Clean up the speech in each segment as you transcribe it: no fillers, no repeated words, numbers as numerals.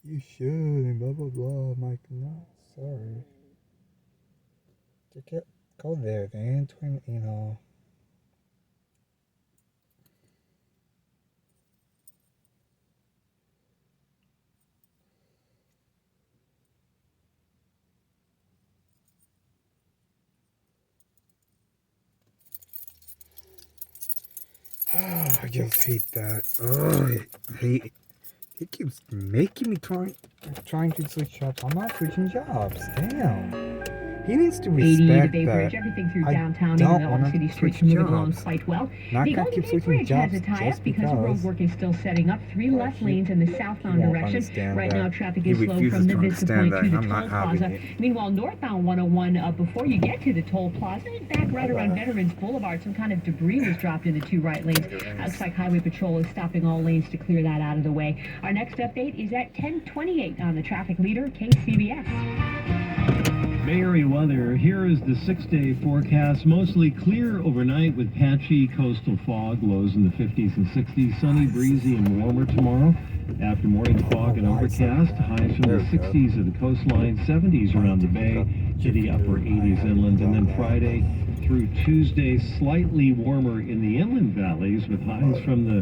You should, and blah, blah, blah. I'm like, no, sorry. Go there, man. 20, you know. I just hate that. I hate. He keeps making me trying to switch jobs. I'm not switching jobs. Damn. He needs to respect Bay that. Bridge, everything through I downtown, don't even though want the city to streets switch are moving along jobs. quite well. Not The gonna Golden keep Gate switching Bridge has jobs a tie-up just because the road work is still setting up 3 But left he- lanes in the he southbound won't direction. understand Right that. now, traffic He is slow refuses from the to Vista understand Point to that. the I'm not Toll having Plaza. it. Meanwhile, northbound 101, before you get to the Toll Plaza, in fact, right around Veterans Boulevard, some kind of debris was dropped into 2 right lanes. Looks like Highway Patrol is stopping all lanes to clear that out of the way. Our next update is at 10:28 on the traffic leader, KCBS. Bay Area weather. Here is the 6-day forecast. Mostly clear overnight with patchy coastal fog. Lows in the 50s and 60s. Sunny, breezy, and warmer tomorrow. After morning fog and overcast. Highs from the 60s of the coastline, 70s around the bay, to the upper 80s inland. And then Friday through Tuesday, slightly warmer in the inland valleys with highs from the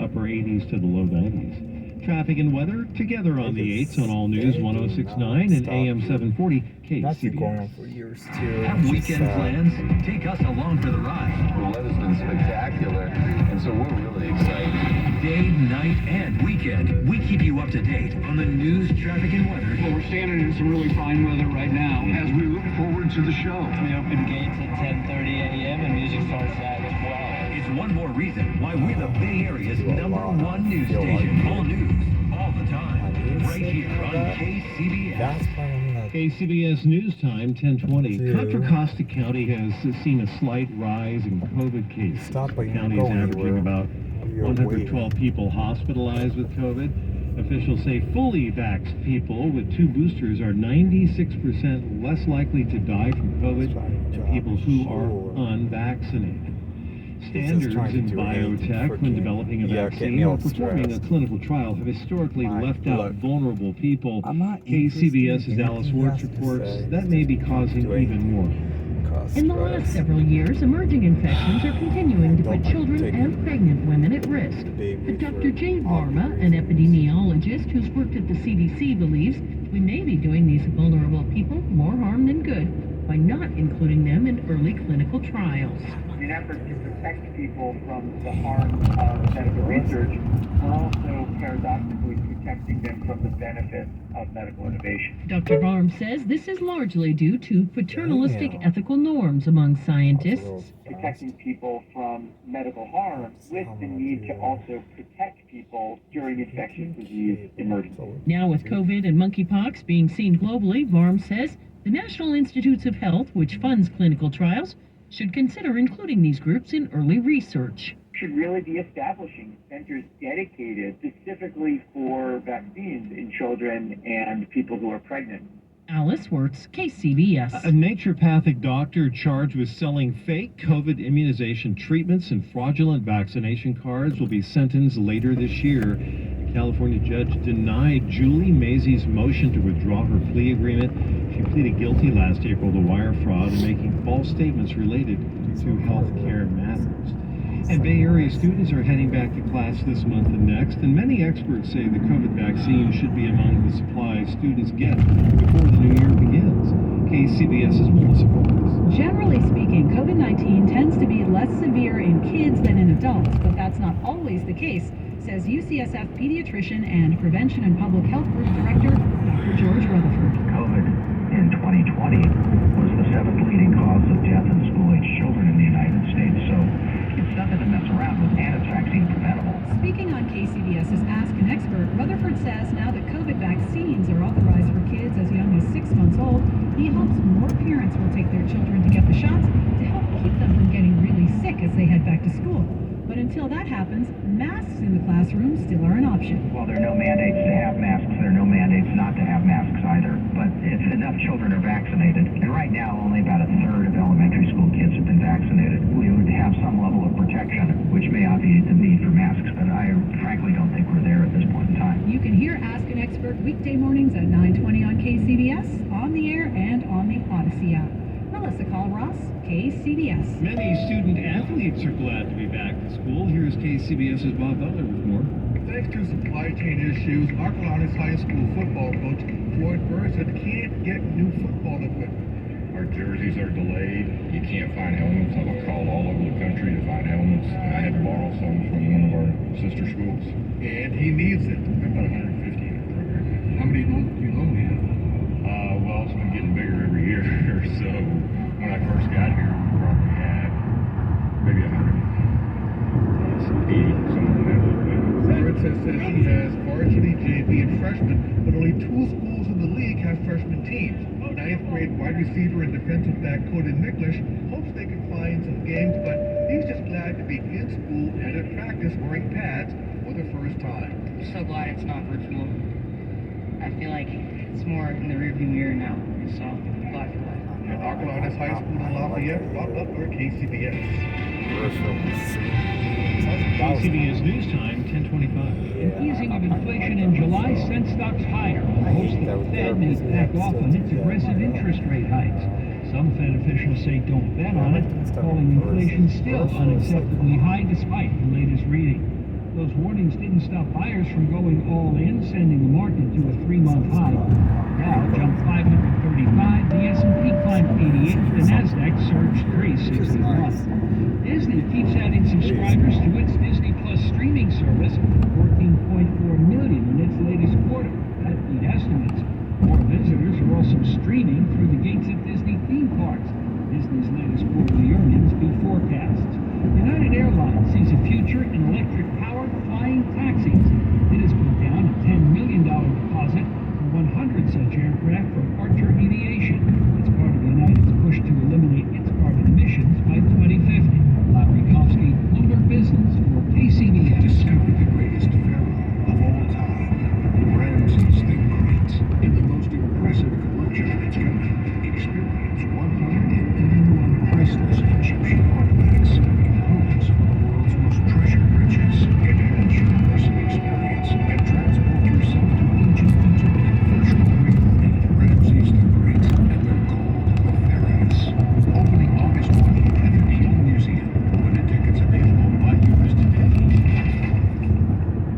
upper 80s to the low 90s. Traffic and weather together on the 8s on All News 106.9 and AM 740 That's been going on KCBS. for years too. Have weekend plans? Take us along for the ride. The weather's been spectacular, and so we're really excited. Day, night, and weekend. We keep you up to date on the news, traffic, and weather. Well, we're standing in some really fine weather right now as we look forward to the show. We open gates at 10:30 a.m. and music starts at 12. It's one more reason why we're the Bay Area's #1 news station. All news, all the time, right here on KCBS. That's why I'm not. KCBS News Time, 10:20. Two. Contra Costa County has seen a slight rise in COVID cases. Stop, but The you're county not is going averaging anywhere. about You're 112 people hospitalized with COVID. Officials say fully vaxxed people with 2 boosters are 96% less likely to die from COVID than people who are unvaccinated. Standards trying to in do anything biotech when freaking- developing a get vaccine me or all performing a stressed. clinical trial have historically left out look, vulnerable people. I'm not KCBS's interested in Alice anything Wirtz else to reports say. that may be causing Do even more. In the last several years, emerging infections are continuing to put children and pregnant women at risk. But Dr. Jay Varma, an epidemiologist who's worked at the CDC, believes we may be doing these vulnerable people more harm than good by not including them in early clinical trials. In an effort to protect people from the harm of medical research, we're also paradoxically protecting them from the benefits of medical innovation. Dr. Varm says this is largely due to paternalistic ethical norms among scientists. Protecting people from medical harm with the need to also protect people during infectious disease emergencies. Now with COVID and monkeypox being seen globally, Varm says the National Institutes of Health, which funds clinical trials, should consider including these groups in early research. Should really be establishing centers dedicated specifically for vaccines in children and people who are pregnant. Alice Wirtz, KCBS. A naturopathic doctor charged with selling fake COVID immunization treatments and fraudulent vaccination cards will be sentenced later this year. A California judge denied Julie Mazy's motion to withdraw her plea agreement. She pleaded guilty last April to wire fraud and making false statements related to health care matters. And Bay Area students are heading back to class this month and next, and many experts say the COVID vaccine should be among the supplies students get before the new year begins. KCBS's Melissa Corpus. Generally speaking, COVID-19 tends to be less severe in kids than in adults, but that's not always the case, says UCSF pediatrician and Prevention and Public Health Group Director, Dr. George Rutherford. COVID in 2020 was the 7th leading cause of death in school-age children in the United States, so it's nothing to mess around with, and it's vaccine preventable. Speaking on KCBS's Ask an Expert, Rutherford says now that COVID vaccines are authorized for kids as young as 6 months old, he hopes more parents will take their children to get the shots to help keep them from getting really sick as they head back to school. But until that happens, masks in the classroom still are an option. Well, there are no mandates to have masks. There are no mandates not to have masks either. But if enough children are vaccinated, and right now only about a third of elementary school kids have been vaccinated, we would have some level of protection, which may obviate the need for masks, but I frankly don't think we're there at this point in time. You can hear Ask an Expert weekday mornings at 9:20 on KCBS, on the air, and on the Odyssey app. Melissa Ross, KCBS. Many student athletes are glad to be back to school. Here's KCBS's Bob Butler with more. Thanks to supply chain issues, Arcalanes High School football coach Floyd Burson can't get new football equipment. Our jerseys are delayed. You can't find helmets. I've called all over the country to find helmets. And I had to borrow some from one of our sister schools. And he needs it. About 150 in the program. How many do you normally have? Well, it's been getting bigger every year. So when I first got here, we probably had maybe 100. It's 80, some of them have a little bit. Burson says he has varsity, JV, and freshman, but only 2 schools in the league have freshman teams. 9th grade wide receiver and defensive back Cody Miklish hopes they can find some games, but he's just glad to be in school and at practice wearing pads for the first time. I'm so glad it's not virtual. I feel like it's more in the rearview mirror now, so I'm glad for that. At Arcalanes High School in Lafayette, Bob Butler, KCBS. KCBS News Time, 10:25. Easing of inflation in July sent stocks higher. Hopes the Fed may back off on its aggressive interest rate hikes. Some Fed officials say don't bet on it, calling inflation still unacceptably high despite the latest reading. Those warnings didn't stop buyers from going all in, sending the market to a 3-month high. Dow jumped 535, the S&P climbed 88, the Nasdaq surged 361. Disney keeps adding subscribers to its Disney Plus streaming service, 14.4 million in its latest quarter. That beat estimates. More visitors are also streaming through the gates at Disney theme parks. Disney's latest quarterly earnings beat forecasts. United Airlines sees a future in electric-powered flying taxis. It has put down a $10 million deposit for 100 such aircraft from Archer Aviation. It's part of United's push to eliminate its carbon emissions by 2050. Larry Kofsky, Bloomberg Business for KCBS. Discover the greatest pharaoh of all time, Ramses the Great, in the most impressive collection of its kind. Experience 181 priceless Egyptian artifacts, components of the world's most treasured riches. Enhance your immersive experience and transport yourself to ancient Egypt in virtual reality. Ramses the Great and the Gold of the Pharaohs. Opening August 20th at the Peel Museum. Limited tickets available by US today.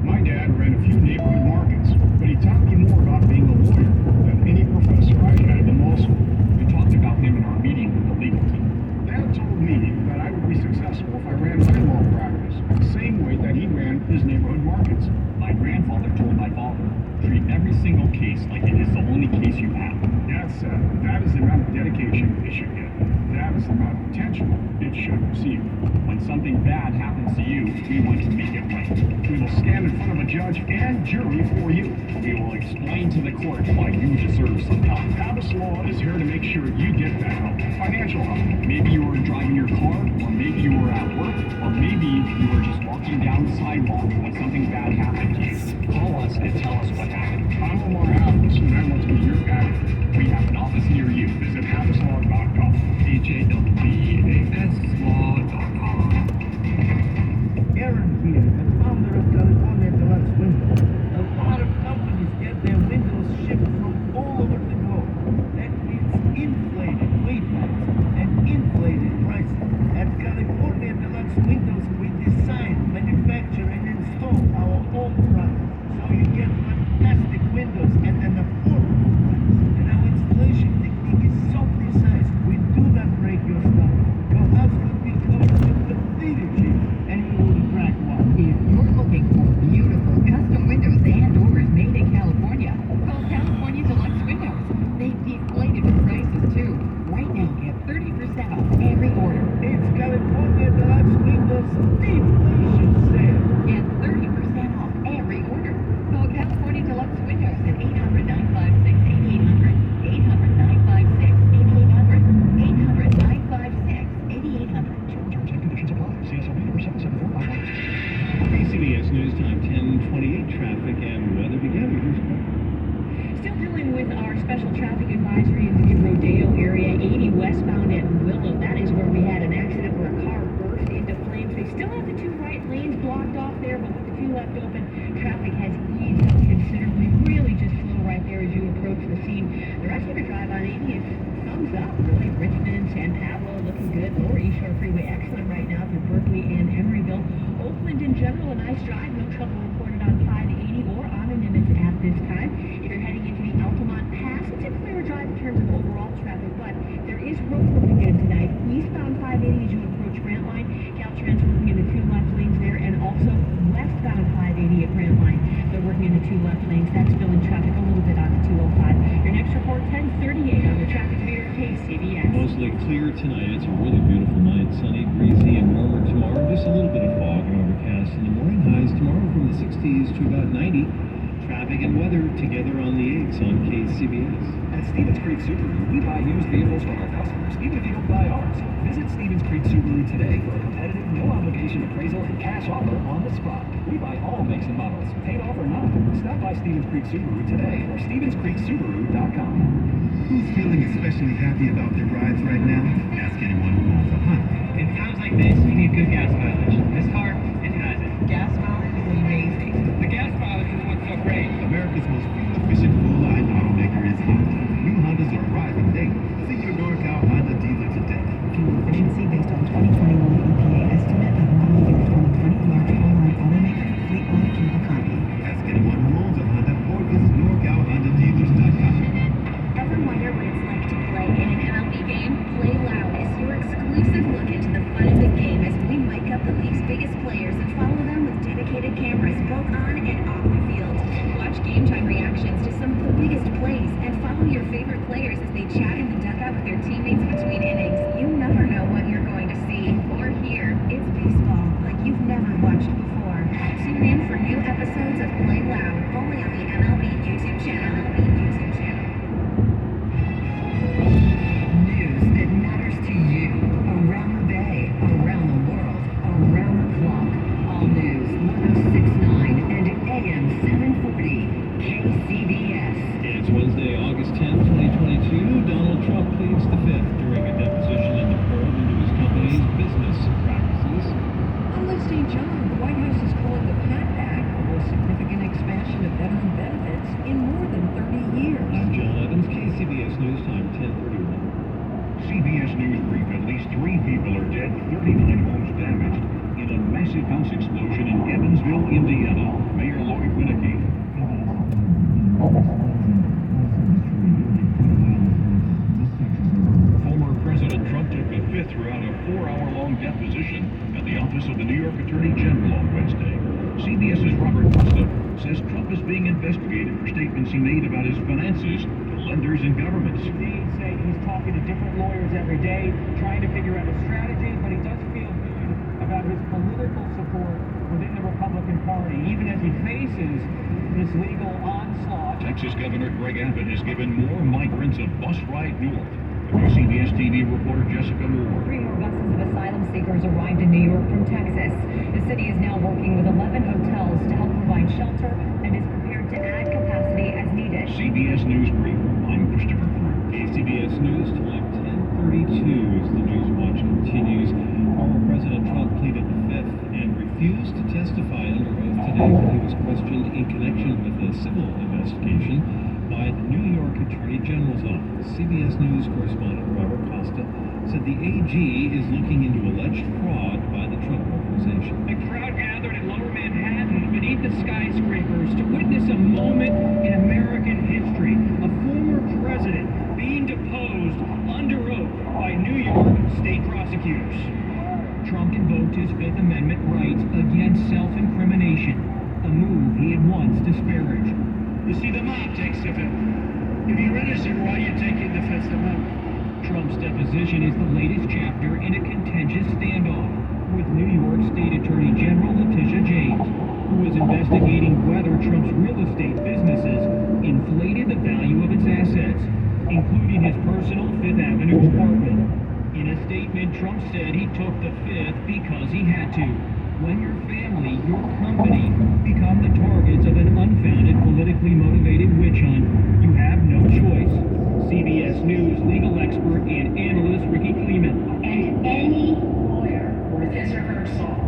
My dad ran a few neighborhood markets, but he taught me more about being a lawyer than any professor I had in law school. We talked about him in our meeting with the legal team. Dad told me that I would be successful if I ran my law practice the same way that he ran his neighborhood markets. My grandfather told my father, treat every single case like it is the only case you have. Dad said that is the amount of dedication it should get. That is the amount of attention it should receive. When something bad happens to you, we want to make it right. We will stand in front of a judge and jury for you. We will explain to the court why you deserve some help. Habas Law is here to make sure you get that help. Financial help. Maybe you were driving your car, or maybe you were at work, or maybe you were just walking down the sidewalk when something bad happened to you. Call us and tell us what happened. I'm Omar Habas, and I want to be your advocate. We have an office near you. Visit habaslaw.com. HAWASlaw.com. Aaron here, the founder of California Deluxe Windows. A lot of companies get their windows shipped from all over the globe. That means inflated wait times and inflated prices. At California Deluxe Windows, we design, manufacture, and install our own products. So you get fantastic windows at an affordable price. And our installation technique is so precise, we do not break your stomach. Your house could be covered with the leadership, and you will crack one. If you're looking for beautiful custom windows and doors made in California, call California Deluxe Windows. They've deflated the prices too. Right now, get 30% off every order. It's California Deluxe Windows deflation sale. Get 30% off every order. Call California Deluxe Windows at 800-956-8800, 800-956-8800, 800-956-8800. KCBS News Time, 10:28. Traffic and weather together. Here's Paul. Still dealing with our special traffic advisory in the Rodeo area, 80 westbound at Willow. That is where we had an accident where a car burst into flames. We still have the 2 right lanes left open. Traffic has eased up considerably, really just slow right there as you approach the scene. The rest of the drive on 80 is thumbs up, really. Richmond, San Pablo looking good. Lower Eastshore Freeway excellent right now through Berkeley and Emeryville. Oakland in general, a nice drive. No trouble reported on 580 or on the Nimitz at this time. If you're heading into the Altamont Pass, it's a clearer drive in terms of overall traffic, but there is road working good tonight. Eastbound 580 as you approach Grantline. Caltrans working in the 2 left lanes there, and also westbound 580 at Grantline. They're working in the 2 left lanes. That's filling traffic a little bit on the 205. Your next report, 10:38 on the traffic meter, KCBS. Mostly clear tonight. It's a really beautiful night. Sunny, breezy, and warmer tomorrow. Just a little bit of fog and overcast in the morning. Highs tomorrow from the 60s to about 90. Traffic and weather together on the 8s on KCBS. At Stevens Creek Subaru, we buy used vehicles from our customers, even if you don't buy ours. Visit Stevens Creek Subaru today for a competitive, no-obligation appraisal and cash offer on the spot. We buy all makes and models, paid off or not. Stop by Stevens Creek Subaru today or StevensCreekSubaru.com. Who's feeling especially happy about their rides right now? Ask anyone who owns a Honda. In times like this, you need good gas mileage. This car, it has it. Gas mileage is amazing. The gas mileage is what's so great. America's most fuel-efficient full-line automaker is Honda. New Hondas are arriving daily. See your NorCal Honda dealer today. Fuel efficiency based on 2021 EPA estimate of model year 2020 large full-line automaker fleet-wide fuel economy. Ask anyone who owns a Honda or visit NorCalHondaDealers.com. Ever wonder what it's like to play in an MLB game? Play Loud is your exclusive look into the fun of the game as we mic up the league's biggest players and follow them with dedicated cameras both on and off the field. Watch game time reactions to some of the biggest plays and follow your favorite players as they chat in the dugout with their teammates between innings. You never know what you're going to see or hear. It's baseball like you've never watched before. Tune in for new episodes of Play Loud only on the MLB YouTube channel. News that matters to you. Around the bay, around the world, around the clock. All news 1069 and AM 740. KCBS. It's Wednesday, August 10th, 2022. Donald Trump pleads the Fifth during a deposition in the probe into his company's business practices. On this St. John, the White House is calling the PACT Act the most significant expansion of veteran benefits in more than 30 years. I'm John Evans, KCBS News Time, 10:31. CBS News Brief. At least 3 people are dead, 39 homes damaged in a massive house explosion in Evansville, Indiana. Mayor Lloyd Winnicke. Former President Trump took the Fifth throughout a 4-hour-long deposition at the office of the New York Attorney General on Wednesday. CBS's Robert Costa says Trump is being investigated for statements he made about his finances to lenders and governments. Indeed, say he's talking to different lawyers every day, trying to figure out a strategy, but he does feel good about his political support within the Republican Party, even as he faces this legal onslaught. Texas Governor Greg Abbott has given more migrants a bus ride north. WCBS TV reporter Jessica Moore. 3 more buses of asylum seekers arrived in New York from Texas. The city is now working with 11 hotels to help provide shelter and is prepared to add capacity as needed. CBS News Brief. I'm Christopher Crew. KCBS News Time, 10:32 as the News Watch continues. Former President Trump pleaded the Fifth and refused to testify under oath today when he was questioned in connection with a civil investigation by the New York Attorney General's office. CBS News correspondent Robert Costa said the AG is looking into alleged fraud by the Trump organization. A crowd gathered in Lower Manhattan beneath the skyscrapers to witness a moment in American history. A former president being deposed under oath by New York state prosecutors. Trump invoked his Fifth Amendment rights against self-incrimination, a move he had once disparaged. You see, the mob takes the Fifth. If you're innocent, why are you taking the Fifth Amendment? Trump's deposition is the latest chapter in a contentious standoff with New York State Attorney General Letitia James, who is investigating whether Trump's real estate businesses inflated the value of its assets, including his personal Fifth Avenue apartment. In a statement, Trump said he took the Fifth because he had to. When your family, your company, become the targets of an unfounded, politically motivated witch hunt, you have no choice. CBS News legal expert and analyst Ricky Kleeman. And any lawyer worth his or her salt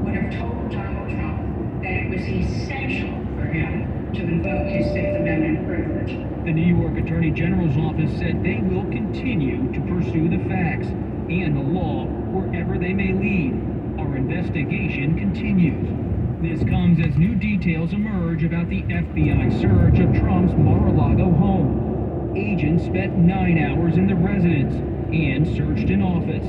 would have told Donald Trump that it was essential for him to invoke his Fifth Amendment privilege. The New York Attorney General's office said they will continue to pursue the facts and the law wherever they may lead. Our investigation continues. This comes as new details emerge about the FBI search of Trump's Mar-a-Lago home. Agents spent 9 hours in the residence and searched an office.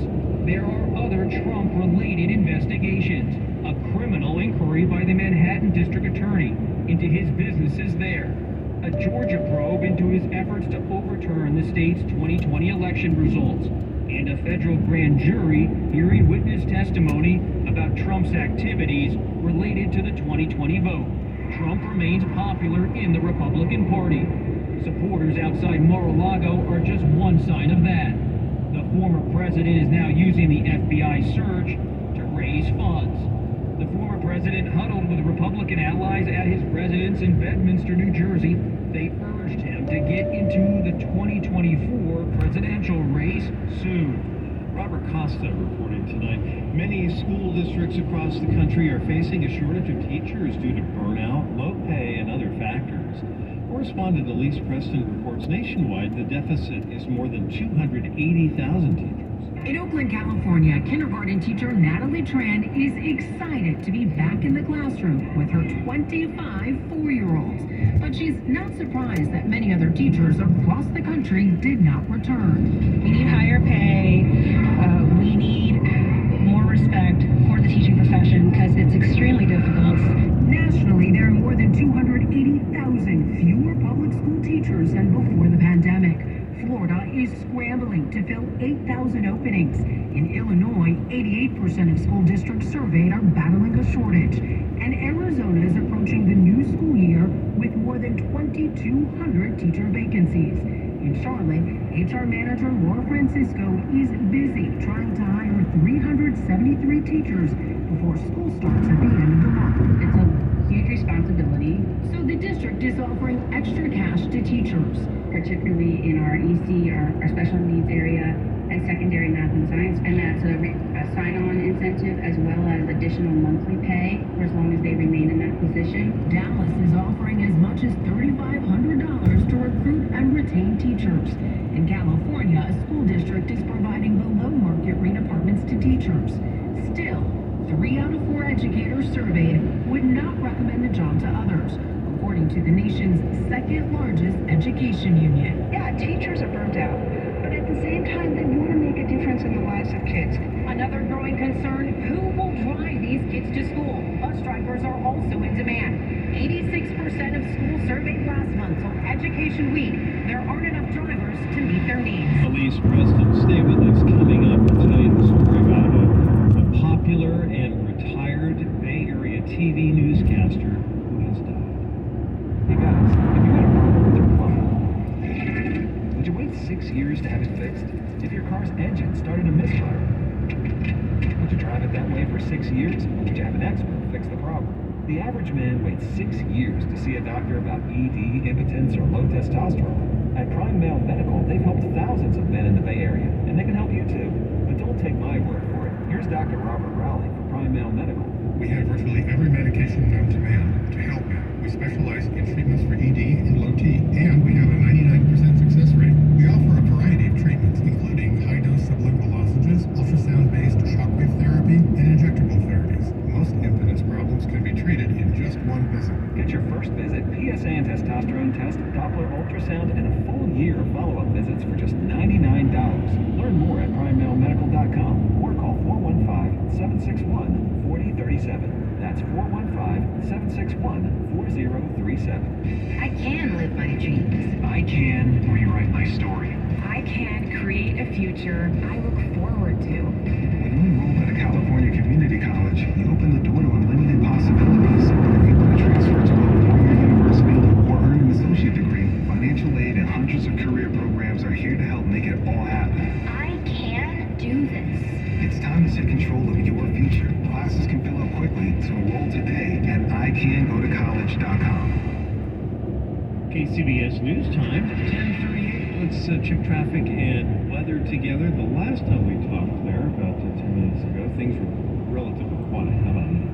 There are other Trump-related investigations. A criminal inquiry by the Manhattan District Attorney into his businesses there. A Georgia probe into his efforts to overturn the state's 2020 election results. And a federal grand jury hearing witness testimony about Trump's activities related to the 2020 vote. Trump remains popular in the Republican Party. Supporters outside Mar-a-Lago are just one sign of that. The former president is now using the FBI search to raise funds. The former president huddled with Republican allies at his residence in Bedminster, New Jersey. They urged him to get into the 2024 presidential race soon. Robert Costa reporting tonight. Many school districts across the country are facing a shortage of teachers due to burnout, low pay, and other factors. Correspondent Elise Preston reports nationwide the deficit is more than 280,000 teachers. In Oakland, California, kindergarten teacher Natalie Tran is excited to be back in the classroom with her 25 four-year-olds. But she's not surprised that many other teachers across the country did not return. We need higher pay. We need more respect for the teaching profession because it's extremely difficult. Nationally, there are more than 280,000 fewer public school teachers than before the pandemic. Florida is scrambling to fill 8,000 openings. In Illinois, 88% of school districts surveyed are battling a shortage. And Arizona is approaching the new school year with more than 2,200 teacher vacancies. In Charlotte, HR manager Laura Francisco is busy trying to hire 373 teachers before school starts at the end of the month. It's a huge responsibility. So the district is offering extra cash to teachers, particularly in our EC, our special needs area, and secondary math and science, and that's a sign-on incentive as well as additional monthly pay for as long as they remain in that position. Dallas is offering as much as $3,500 to recruit and retain teachers. In California, a school district is providing below-market rate apartments to teachers. Still, 3 out of 4 educators surveyed would not recommend the job to others, according to the nation's second-largest education union. Yeah, teachers are burnt out, but at the same time, they want to make a difference in the lives of kids. Another growing concern, who will drive these kids to school? Bus drivers are also in demand. 86% of schools surveyed last month told Education Week there aren't enough drivers to meet their needs. Elise Preston, stay with us. Coming up, we'll tell you the story about a popular and retired Bay Area TV newscaster who has died. Hey guys, if you had a problem with your plumbing, would you wait 6 years to have it fixed? If your car's engine started to misfire, would you drive it that way for 6 years, or would you have an expert fix the problem? The average man waits 6 years to see a doctor about ED, impotence, or low testosterone. At Prime Male Medical, they've helped thousands of men in the Bay Area, and they can help you too. But don't take my word for it. Here's Dr. Robert Rowley from Prime Male Medical. We have virtually every medication known to man to help men. We specialize in treatments for ED and low T, and we have a 99% success rate. We offer a variety of treatments, including high-dose sublingual lozenges, ultrasound-based shockwave therapy, and injectable therapies. Most impotence problems can be treated in just one visit. Get your first visit, PSA and testosterone test, Doppler ultrasound, and a full year of follow-up visits for just $99. Learn more at PrimeMaleMedical.com or call 415-761-4037. That's 415-761-4037. I can live my dreams. I can rewrite my story. I can create a future I look forward to. When you enroll at a California community college, you open the door to unlimited possibilities. You're able to transfer to a four-year university or earn an associate degree. Financial aid and hundreds of career programs are here to help make it all happen. I can do this. It's time to take control of your future. Classes can fill up quickly, so enroll today at icangotocollege.com. KCBS News Time, 10:38. Let's check traffic and weather together. The last time we talked there, about 10 minutes ago, things were relatively quiet. How about now?